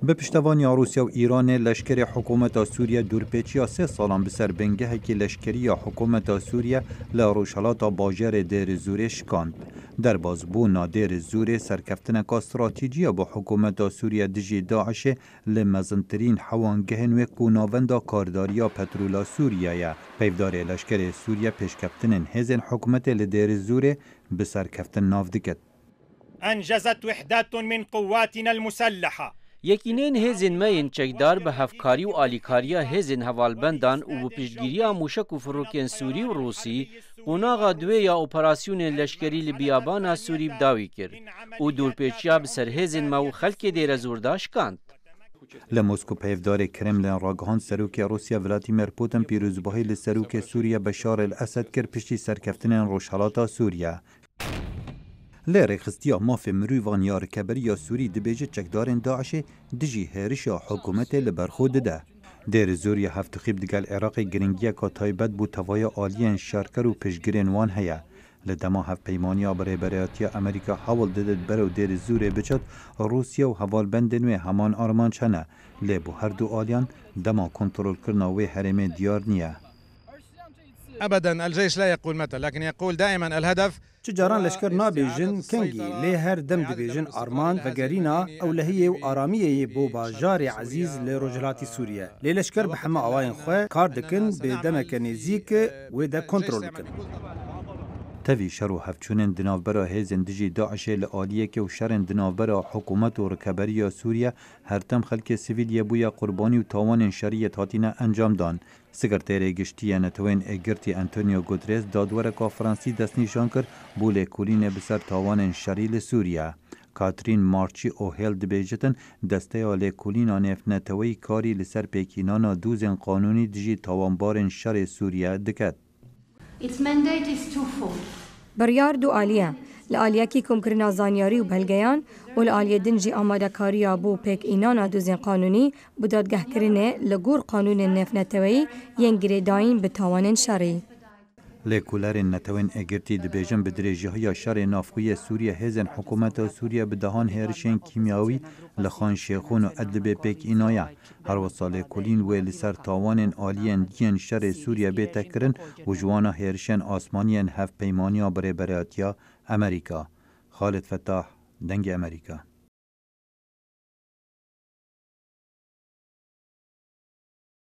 به پشتوانی روسیه و ایران لشکر حکومت سوریه دورپیچیا 3 سالان بسر بنگه که لشکری حکومت سوریه لروشالات باجر دیر زوره شکاند. در بازبونا دیر زوره سرکفتنک استراتیجی با حکومت سوریه دجی داعش لمزنترین حوانگه نوی کوناوندا کارداریا پترولا سوریه پیفدار لشکر سوریه پیشکفتن هزین حکومت لدیر زوره بسرکفتن ناف دکت. انجزت وحدات من قواتنا المسلحه یکینین هزین مین چکدار به هفکاری و آلیکاریا هزین حوالبندان و پیشگیری موشک و فروکین سوری و روسی قوناغا دوی یا اپراسیون لشکری لبیابان سوری بداوی کرد و دورپیچیا بسر هزین مو خلک دیر زورداش کاند. لموسکو پیفدار کرملین راگهان سروک روسیا ولادیمیر پوتین پیروزباهی لسروک سوریه بشار الاسد کرد پشتی سرکفتن روشهلاتا سوریه. لیر خستیا ماف مرویوان یا رکبری یا سوری دبیجه چکدارن داعش دجی هرشا حکومت لبرخود ده. دیر زوری هفت خیب دگل عراق گرنگیه که تایبت بو توای آلین شارکر و پشگرین وان هیا. لدما هفت پیمانی برای برایاتی امریکا حوال دادد برو دیر زوری بچد روسیا و حوال بندنوی همان آرمان چنه. لبو هر دو آلیان دما کنترل کرنا وی حرم دیار نیه. ابدا الجيش لا يقول متى لكن يقول دائما الهدف تجاران لشکر نابیجن کنگی لی هر دم دبیجن آرمان و گرینا او لهیه و آرامیه بو باجار عزیز لی رجلاتی سوریه لی لشکر به همه آواین خواه کار دکن به دمک نزیک و ده کنترل دکن. تفی شرو هفچونن دنافبرا هزن دجی داعش لآلیه که و شرن دنافبرا حکومت و رکبری سوریه هر تم خلک سیویل بویا قربانی و تاوان شریعت هاتینا انجام دان. سکرتیر گشتی نتوین اگرتی انتونیو گوتریس دادورکا فرانسی دست نشان کرد بوله کولین بسر تاوان شریل سوریه. کاترین مارچی اوهل دبیجتن دسته آله کولین نتوی کاری لسر پیکینانا دوزن قانونی دجی تاوانبارن شر سوریه دکت. Its mandate is twofold. بریار دو آلیه لآلیه کی کمکرنا زانیاری و بلگیان و لآلیه دنجی آماده کاری بو پیک اینانا دوزین قانونی بدادگه کرنه لگور قانون نفنتوی ینگری داین به تاوان شری. لیکولار نتوین اگرتی دبیجن بدریجه های شر نافخوی سوریه هزن حکومت سوریه بدهان هرشن کیمیاوی لخان شیخون و ادلب پیک اینایا هر وصال کلین و لسر تاوان آلین دین شر سوریه بیتا کرن و جوانا هرشن آسمانین هف پیمانیا برای برایاتیا امریکا. خالد فتاح، دنگ امریکا.